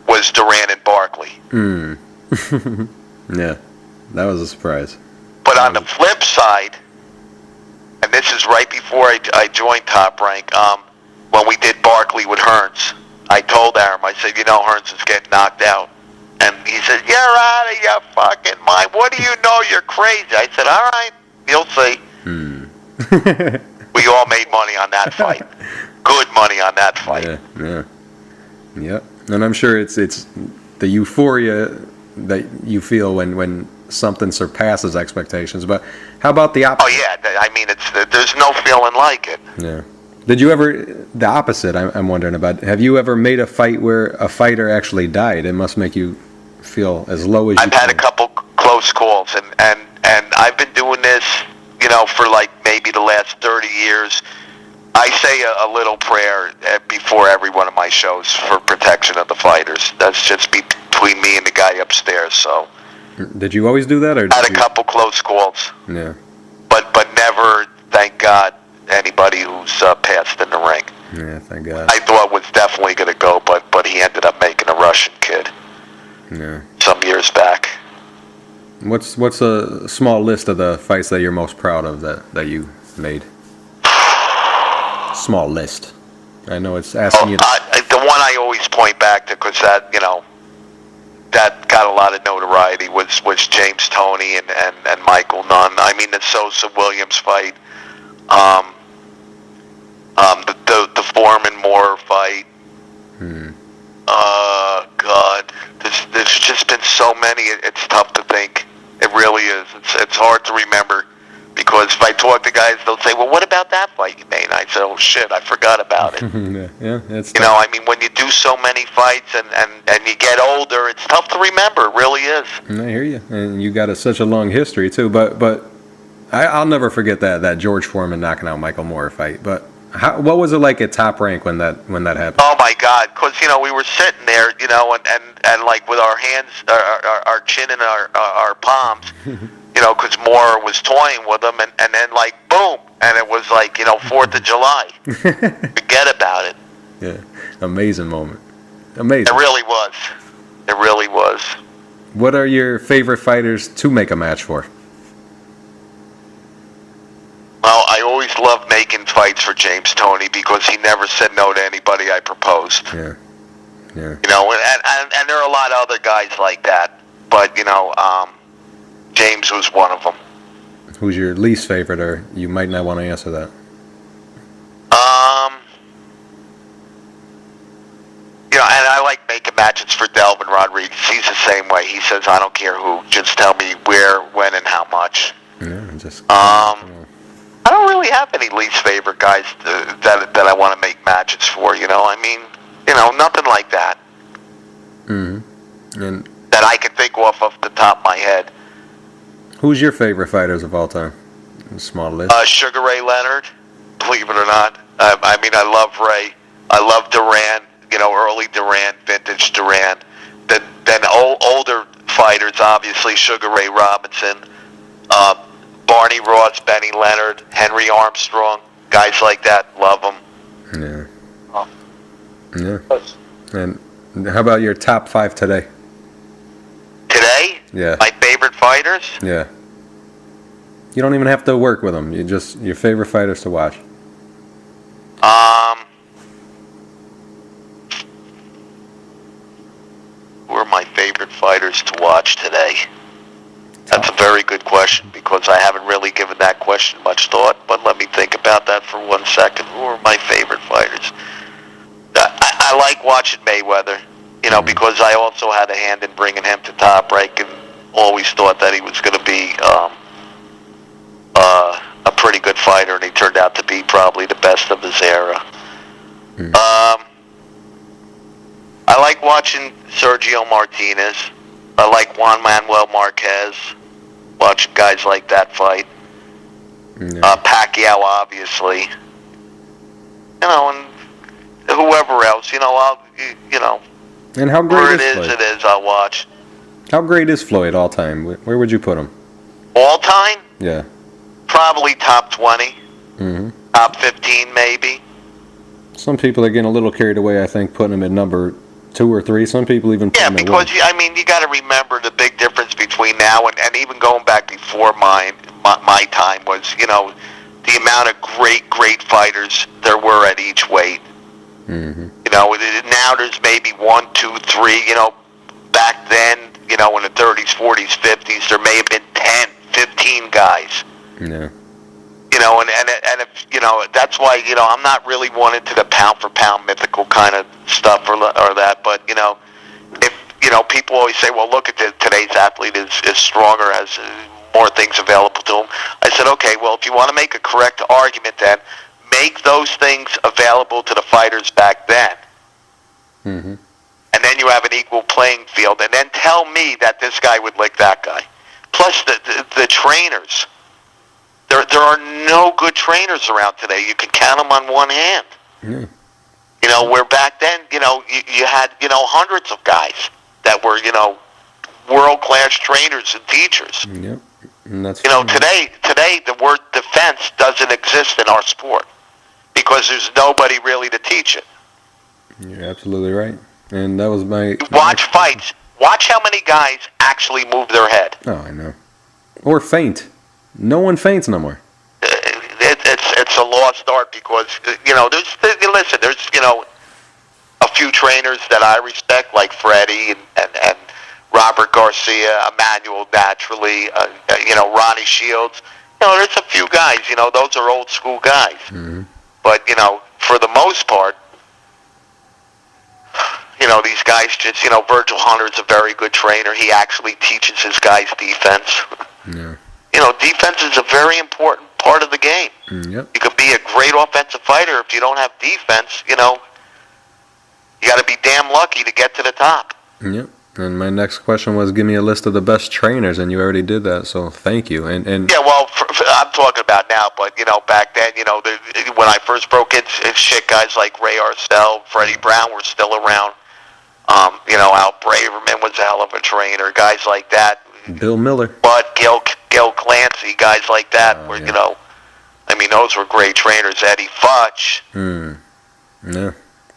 was Duran and Barkley.
Yeah, that was a surprise.
But on the flip side, and this is right before I joined Top Rank, when we did Barkley with Hearns, I told Aram, I said, you know, Hearns is getting knocked out. And he said, you're out of your fucking mind. What do you know? You're crazy. I said, all right, you'll see. We all made money on that fight. Good money on that fight.
Yeah. Yep. And I'm sure it's the euphoria that you feel when something surpasses expectations. But how about the opposite?
Oh yeah, I mean there's no feeling like it.
Yeah. Did you ever, the opposite I'm wondering about, have you ever made a fight where a fighter actually died? It must make you feel as low as you
I've had a couple close calls, and I've been doing this, for like maybe the last 30 years. I say a little prayer before every one of my shows for protection of the fighters. That's just between me and the guy upstairs. So.
Did you always do that, or
had a couple close calls?
Yeah.
But never, thank God, anybody who's passed in the ring.
Yeah, thank God.
I thought was definitely going to go, but he ended up making a Russian kid.
Yeah.
Some years back.
What's a small list of the fights that you're most proud of that you made? Small list. I know it's asking you.
The one I always point back to, because that that got a lot of notoriety, was James Toney and Michael Nunn. I mean, the Sosa Williams fight, the Foreman Moore fight. God, there's just been so many. It's tough to think. It really is. It's hard to remember, because if I talk to guys, they'll say, "Well, what about that fight you made?" And I say, "Oh shit, I forgot about it."
Yeah, it's
tough. I mean, when you do so many fights and you get older, it's tough to remember. It really is.
I hear you, and you got such a long history too. But I'll never forget that George Foreman knocking out Michael Moore fight. But what was it like at Top Rank when that happened?
Oh my God! Because we were sitting there, and like with our hands, our chin in our palms, because Moore was toying with them, and then like boom, and it was like 4th of July. Forget about it.
Yeah, amazing moment. Amazing.
It really was. It really was.
What are your favorite fighters to make a match for?
Well, I always loved making fights for James Toney, because he never said no to anybody I proposed.
Yeah.
And there are a lot of other guys like that, but James was one of them.
Who's your least favorite, or you might not want to answer that?
And I like making matches for Delvin Rodriguez. He's the same way. He says, "I don't care who, just tell me where, when, and how much."
Yeah, just.
I don't really have any least favorite guys that I want to make matches for. I mean, nothing like that.
And
that I can think off the top of my head.
Who's your favorite fighters of all time? Small list.
Sugar Ray Leonard, believe it or not. I mean, I love Ray. I love Duran. Early Duran, vintage Duran. Then older fighters, obviously Sugar Ray Robinson, Barney Ross, Benny Leonard, Henry Armstrong, guys like that. Love them.
Yeah. Yeah. And how about your top 5 today?
Today?
Yeah.
My favorite fighters?
Yeah. You don't even have to work with them. You just your favorite fighters to watch.
Who are my favorite fighters to watch today? That's a very good question, because I haven't really given that question much thought, but let me think about that for 1 second. Who are my favorite fighters? I like watching Mayweather, because I also had a hand in bringing him to Top Rank, and always thought that he was going to be a pretty good fighter, and he turned out to be probably the best of his era. I like watching Sergio Martinez. I like Juan Manuel Marquez. Watching guys like that fight.
Yeah.
Pacquiao, obviously. And whoever else. I'll.
And how great
where
is
it
Floyd?
It is. I'll watch.
How great is Floyd all time? Where would you put him?
All time?
Yeah.
Probably top 20. Top 15, maybe.
Some people are getting a little carried away, I think, putting him at number 2 or 3. Some people even put him at 1.
Yeah, because you got to remember the big difference between now and even going back before my time was, the amount of great fighters there were at each weight. Now there's maybe 1, 2, 3. Back then, in the 30s, 40s, 50s, there may have been 10, 15 guys.
Yeah.
You know, and if, you know, that's why, you know, I'm not really one into the pound for pound mythical kind of stuff or that, but, you know, if, you know, people always say, well, look at today's athlete is stronger, has more things available to him. I said, okay, well, if you want to make a correct argument, then make those things available to the fighters back then.
Mm-hmm.
And then you have an equal playing field, and then tell me that this guy would lick that guy. Plus the trainers. There are no good trainers around today. You can count them on one hand.
Mm.
You know, where back then, you know, you had, you know, hundreds of guys that were, you know, world-class trainers and teachers.
Yep. And that's,
you know, today the word defense doesn't exist in our sport because there's nobody really to teach it.
You're absolutely right. And that was my...
Watch fights. Watch how many guys actually move their head.
Oh, I know. Or faint. No one faints no more.
It's a lost art because, you know, there's, you know, a few trainers that I respect, like Freddie and Robert Garcia, Emmanuel naturally, you know, Ronnie Shields. You know, there's a few guys, you know, those are old school guys.
Mm-hmm.
But, you know, for the most part, you know, these guys just, you know, Virgil Hunter's a very good trainer. He actually teaches his guys defense.
Yeah.
You know, defense is a very important part of the game.
Yep.
You could be a great offensive fighter if you don't have defense, you know. You got to be damn lucky to get to the top.
Yep. And my next question was, give me a list of the best trainers, and you already did that, so thank you. And
yeah, well, I'm talking about now, but, you know, back then, you know, when I first broke into shit, guys like Ray Arcel, Freddie Brown were still around. You know, Al Braverman was a hell of a trainer, guys like that.
Bill Miller.
But Gil Clancy, guys like that were,
yeah.
you know, I mean, those were great trainers. Eddie Futch.
No,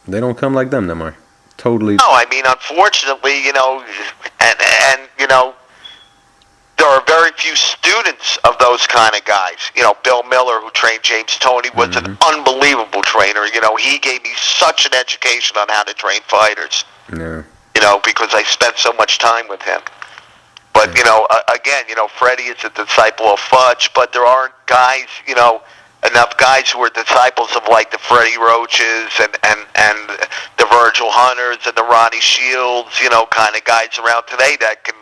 they don't come like them no more. Totally.
No, I mean, unfortunately, you know, and you know, there are very few students of those kind of guys. You know, Bill Miller, who trained James Toney, was an unbelievable trainer. You know, he gave me such an education on how to train fighters.
Yeah.
You know, because I spent so much time with him. But, you know, again, you know, Freddie is a disciple of Futch, but there aren't guys, you know, enough guys who are disciples of, like, the Freddie Roaches and the Virgil Hunters and the Ronnie Shields, you know, kind of guys around today that can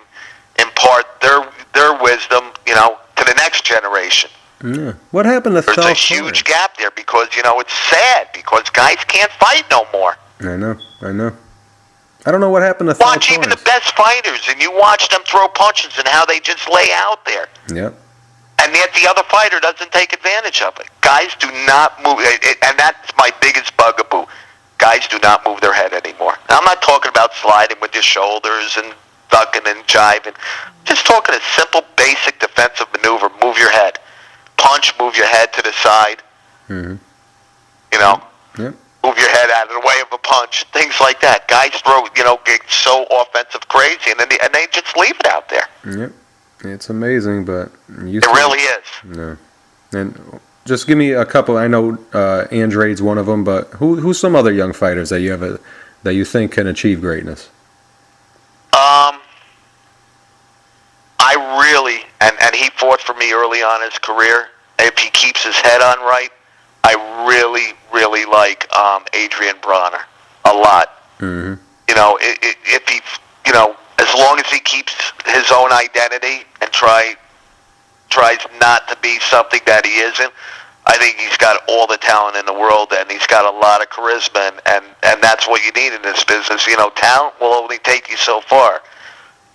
impart their wisdom, you know, to the next generation.
Yeah. What happened to
There's a huge gap there because, you know, it's sad because guys can't fight no more.
I know. I don't know what happened to
Watch even the best fighters, and you watch them throw punches and how they just lay out there.
Yep.
And yet the other fighter doesn't take advantage of it. Guys do not move, and that's my biggest bugaboo. Guys do not move their head anymore. Now, I'm not talking about sliding with your shoulders and ducking and jiving. Just talking a simple, basic defensive maneuver. Move your head. Punch, move your head to the side.
Mm-hmm.
You know?
Yep.
Move your head out of the way of a punch. Things like that. Guys throw, you know, get so offensive crazy, and they just leave it out there.
Yep. It's amazing, but...
It really is.
No. And just give me a couple. I know Andrade's one of them, but who's some other young fighters that you have that you think can achieve greatness?
I really, and he fought for me early on in his career. If he keeps his head on right, I really, really like Adrian Bronner a lot.
Mm-hmm.
You know, if he, you know, as long as he keeps his own identity and tries not to be something that he isn't, I think he's got all the talent in the world, and he's got a lot of charisma, and that's what you need in this business. You know, talent will only take you so far.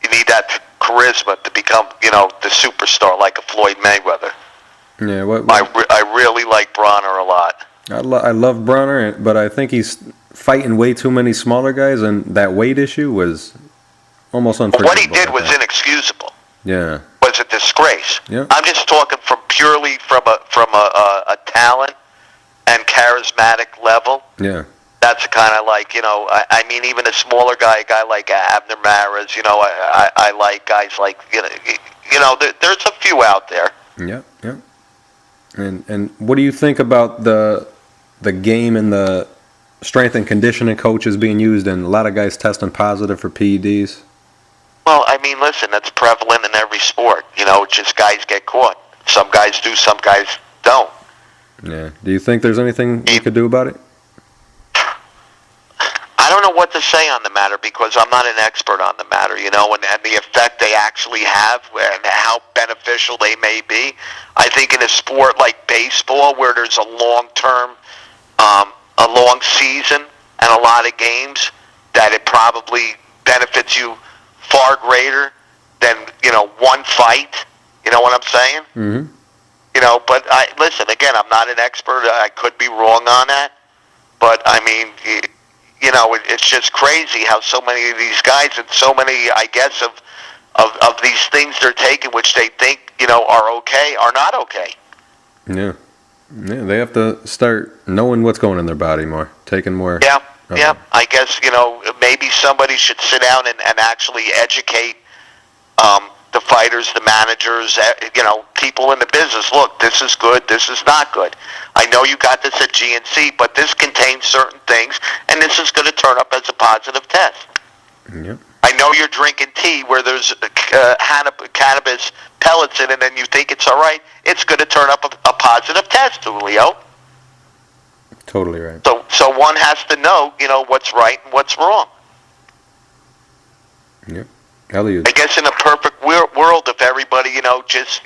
You need that charisma to become, you know, the superstar like a Floyd Mayweather.
Yeah,
I really like Bronner a lot.
I love Bronner, but I think he's fighting way too many smaller guys, and that weight issue was almost unforgivable.
What he did was inexcusable.
Yeah.
Was a disgrace.
Yeah.
I'm just talking purely from a talent and charismatic level.
Yeah.
That's kind of like, you know, I mean, even a smaller guy, a guy like Abner Mares, you know, I like guys like, you know, there's a few out there.
Yeah, yeah. And what do you think about the game and the strength and conditioning coaches being used and a lot of guys testing positive for PEDs?
Well, I mean, listen, that's prevalent in every sport. You know, just guys get caught. Some guys do, some guys Don't.
Yeah. Do you think there's anything you could do about it?
I don't know what to say on the matter because I'm not an expert on the matter, and the effect they actually have and how beneficial they may be. I think in a sport like baseball where there's a long-term, a long season and a lot of games, that it probably benefits you far greater than, one fight. You know what I'm saying?
Mm-hmm.
But listen, again, I'm not an expert. I could be wrong on that. But, I mean, it's just crazy how so many of these guys and so many, I guess, of these things they're taking, which they think, are okay, are not okay.
Yeah. Yeah, they have to start knowing what's going in their body more, taking more.
Yeah, yeah. I guess, maybe somebody should sit down and actually educate the fighters, the managers, people in the business. Look, this is good, this is not good. I know you got this at GNC, but this contains certain things, and this is going to turn up as a positive test.
Yep.
I know you're drinking tea where there's cannabis pellets in it, and then you think it's all right. It's going to turn up a positive test, Julio.
Totally right.
So one has to know, what's right and what's wrong.
Yep. Elliot.
I guess in a perfect world, if everybody, just,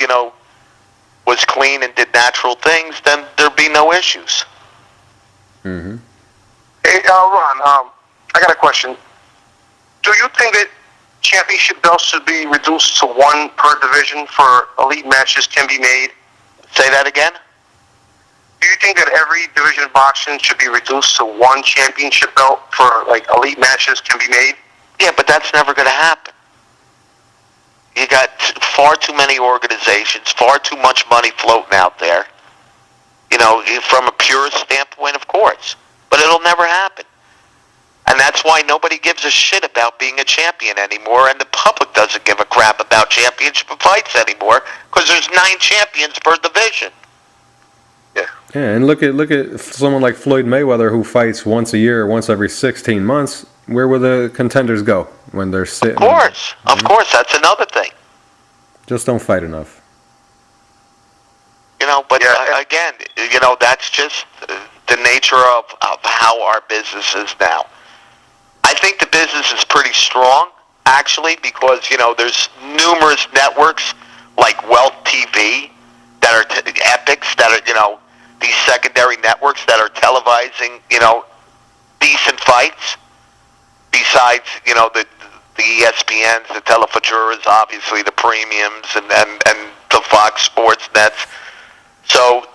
was clean and did natural things, then there'd be no issues.
Mm-hmm.
Hey, Ron, I got a question. Do you think that championship belts should be reduced to one per division for elite matches can be made?
Say that again?
Do you think that every division of boxing should be reduced to one championship belt for, elite matches can be made?
Yeah, but that's never going to happen. You got far too many organizations, far too much money floating out there. From a purist standpoint, of course. But it'll never happen. And that's why nobody gives a shit about being a champion anymore, and the public doesn't give a crap about championship fights anymore, because there's 9 champions per division.
Yeah.
Yeah, and look at someone like Floyd Mayweather who fights once a year, once every 16 months. Where will the contenders go when they're sitting?
Of course, that's another thing.
Just don't fight enough.
But again, that's just the nature of how our business is now. I think the business is pretty strong, actually, because, there's numerous networks like Wealth TV that are epics, that are, these secondary networks that are televising, decent fights. Besides, the ESPNs, the Telefuturas, obviously the premiums, and the Fox Sports Nets. So,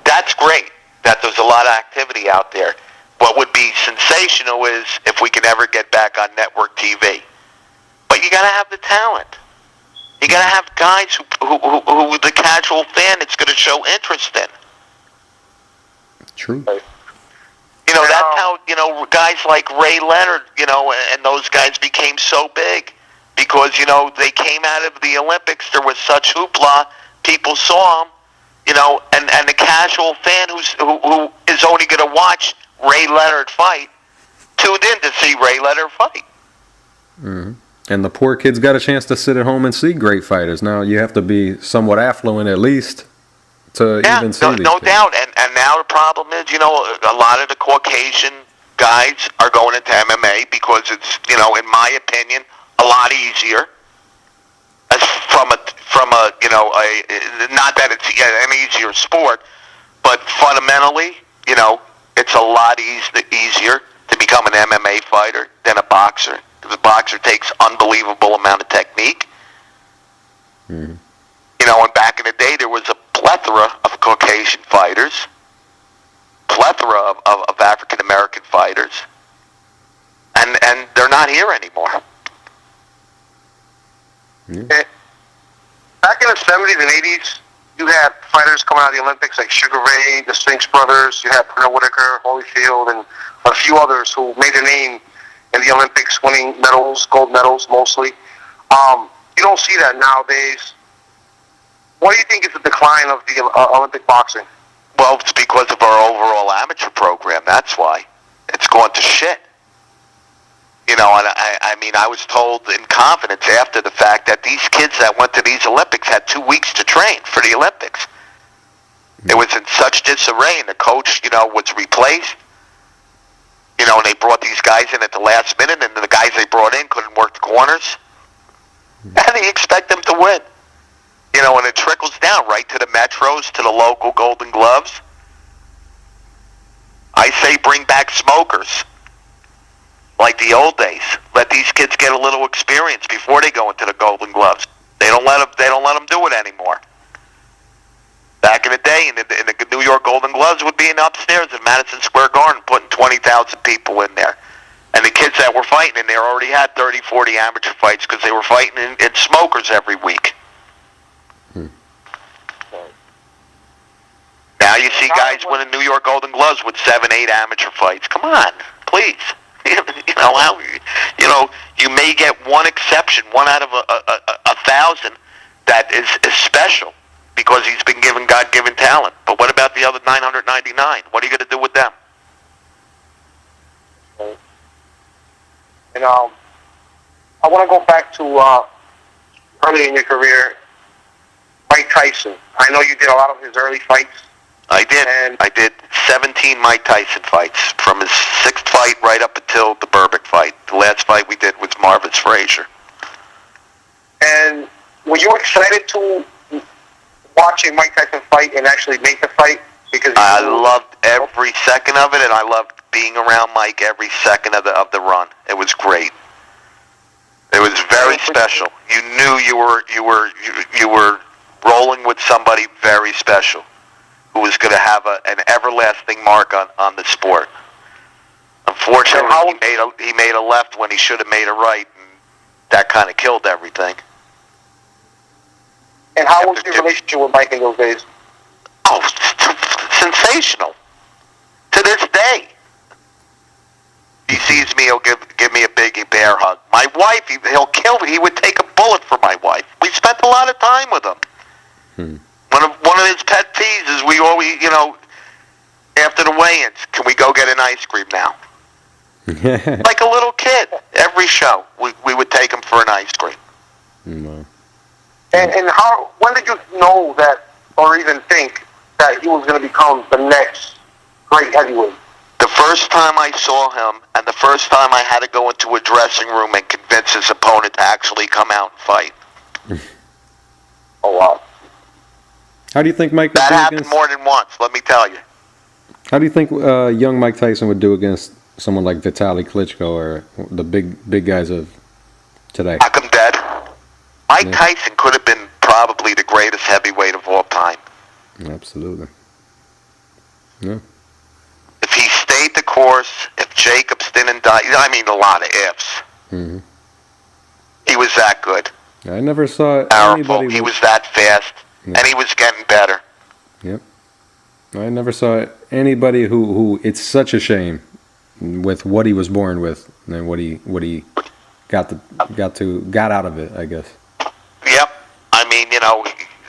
that's great that there's a lot of activity out there. What would be sensational is if we can ever get back on network TV. But you got to have the talent. You got to have guys who the casual fan is going to show interest in.
True.
That's how, guys like Ray Leonard, and those guys became so big. Because, they came out of the Olympics, there was such hoopla, people saw them, and the casual fan who is only going to watch Ray Leonard fight, tuned in to see Ray Leonard fight.
Mm-hmm. And the poor kids got a chance to sit at home and see great fighters. Now you have to be somewhat affluent at least to even see these
no
things.
doubt. And now the problem is, a lot of the Caucasian guys are going into MMA because it's, in my opinion, a lot easier. As from a not that it's an easier sport, but fundamentally, it's a lot easier to become an MMA fighter than a boxer. Because a boxer takes unbelievable amount of technique.
Mm-hmm.
And back in the day, there was a plethora of Caucasian fighters, plethora of African American fighters, and they're not here anymore.
Yeah.
Back in the 70s and 80s, you had fighters coming out of the Olympics like Sugar Ray, the Sphinx Brothers, you had Brenner, Holyfield, and a few others who made a name in the Olympics, winning medals, gold medals mostly. You don't see that nowadays. What do you think is the decline of the Olympic boxing?
Well, it's because of our overall amateur program. That's why. It's gone to shit. And I was told in confidence after the fact that these kids that went to these Olympics had 2 weeks to train for the Olympics. It was in such disarray, and the coach, was replaced. And they brought these guys in at the last minute, and the guys they brought in couldn't work the corners. And they expect them to win. And it trickles down right to the Metros, to the local Golden Gloves. I say bring back smokers, like the old days. Let these kids get a little experience before they go into the Golden Gloves. They don't let them do it anymore. Back in the day, in the New York Golden Gloves would be upstairs in Madison Square Garden, putting 20,000 people in there. And the kids that were fighting in there already had 30, 40 amateur fights because they were fighting in smokers every week. Now you see guys winning New York Golden Gloves with 7, 8 amateur fights. Come on, please. You may get one exception, one out of a 1,000 that is special because he's been given God-given talent. But what about the other 999? What are you going to do with them?
And I want to go back to early in your career, Mike Tyson. I know you did a lot of his early fights.
I did. And I did 17 Mike Tyson fights, from his 6th fight right up until the Berbick fight. The last fight we did was Marvis Frazier.
And were you excited to watch a Mike Tyson fight and actually make the fight? Because
I loved every second of it, and I loved being around Mike every second of the run. It was great. It was very special. You knew you were rolling with somebody very special, who was going to have an everlasting mark on the sport. Unfortunately, he made a left when he should have made a right, and that kind of killed everything.
And how was your relationship with Mike in those days?
Oh, sensational. To this day. He sees me, he'll give me a big bear hug. My wife, he'll kill me. He would take a bullet for my wife. We spent a lot of time with him. One of his pet peeves is we always, after the weigh-ins, can we go get an ice cream now? Like a little kid. Every show, we would take him for an ice cream.
No.
And when did you know that, or even think that he was going to become the next great heavyweight?
The first time I saw him, and the first time I had to go into a dressing room and convince his opponent to actually come out and fight.
Oh, wow.
How do you think Mike would
that
do
happened more than once, let me tell you.
How do you think young Mike Tyson would do against someone like Vitaly Klitschko or the big guys of today?
Knock him dead. Mike Tyson could have been probably the greatest heavyweight of all time.
Absolutely. Yeah.
If he stayed the course, if Jacobs didn't die, I mean, a lot of ifs.
Mm-hmm.
He was that good.
I never saw
anybody. He was that fast, and he was getting better.
Yep. I never saw anybody who it's such a shame with what he was born with and what he got out of it, I guess.
Yep. I mean,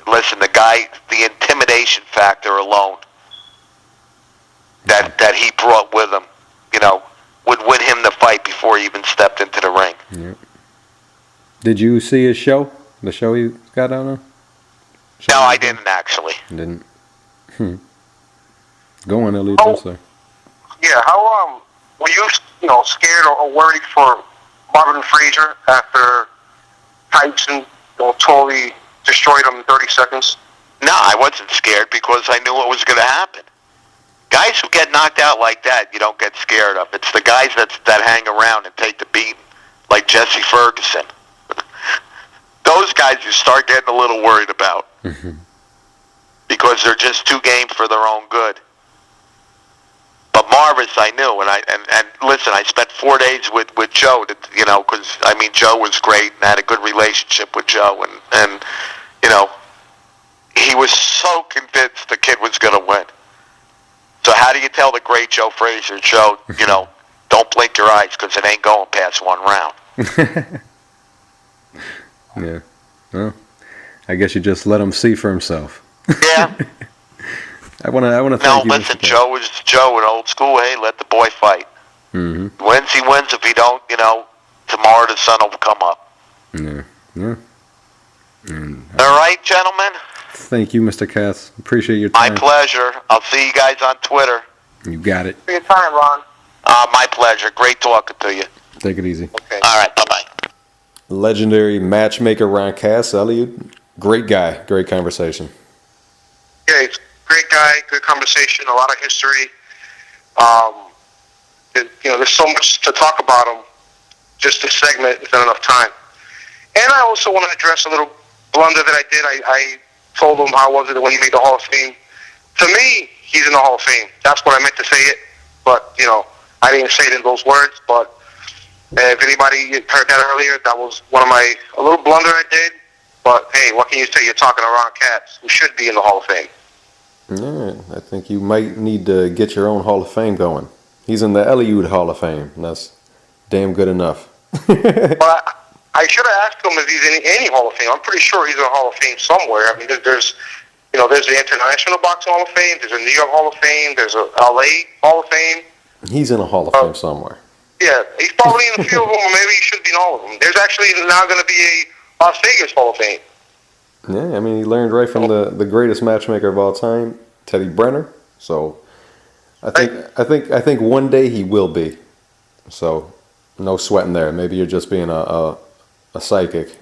listen, the intimidation factor alone that he brought with him, would win him the fight before he even stepped into the ring.
Yep. Did you see his show? The show he got on there?
No, I didn't actually.
Didn't. Go on, Elite.
Yeah, how were you scared or worried for Marvin Frazier after Tyson totally destroyed him in 30 seconds?
No, I wasn't scared because I knew what was going to happen. Guys who get knocked out like that, you don't get scared of. It's the guys that hang around and take the beating, like Jesse Ferguson. Those guys you start getting a little worried about because they're just too game for their own good. But Marvis, I knew, and listen, I spent 4 days with Joe, because Joe was great and had a good relationship with Joe, and he was so convinced the kid was going to win. So how do you tell the great Joe Frazier, Joe, don't blink your eyes because it ain't going past one round?
Yeah. Well, I guess you just let him see for himself.
Yeah.
I want to thank you.
No, listen, Joe was Joe in old school. Hey, let the boy fight.
Mm-hmm.
Wins, he wins. If he don't, tomorrow the sun will come up.
Yeah. Yeah.
All right, gentlemen.
Thank you, Mr. Katz. Appreciate your
My
time.
pleasure. I'll see you guys on Twitter.
You got it.
For your time, Ron.
My pleasure. Great talking to you.
Take it easy.
Okay.
All right. Bye-bye.
Legendary matchmaker Ron Katz. Elliot, great guy. Great conversation.
Yeah, he's a great guy, good conversation, a lot of history. There's so much to talk about him. Just this segment isn't enough time. And I also want to address a little blunder that I did. I told him how was it when he made the Hall of Fame. To me, he's in the Hall of Fame. That's what I meant to say it. But, I didn't say it in those words. But if anybody heard that earlier, that was a little blunder I did. But, hey, what can you say? You're talking to Ron Katz, who should be in the Hall of Fame.
Yeah, I think you might need to get your own Hall of Fame going. He's in the Elliott Hall of Fame, and that's damn good enough.
But I should have asked him if he's in any Hall of Fame. I'm pretty sure he's in a Hall of Fame somewhere. I mean, there's the International Boxing Hall of Fame, there's a New York Hall of Fame, there's a LA Hall of Fame.
He's in a Hall of Fame somewhere.
Yeah, he's probably in a few of them, or maybe he should be in all of them. There's actually now going to be a Las Vegas Hall of Fame.
Yeah, I mean, he learned right from the greatest matchmaker of all time, Teddy Brenner. So I think one day he will be. So no sweating there. Maybe you're just being a psychic.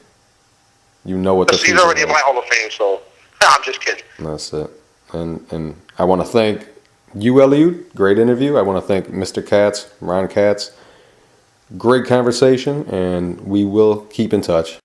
You know what the
He's already in my Hall of Fame, so I'm just kidding.
That's it. And I want to thank you, Elliot. Great interview. I want to thank Mr. Katz, Ron Katz. Great conversation, and we will keep in touch.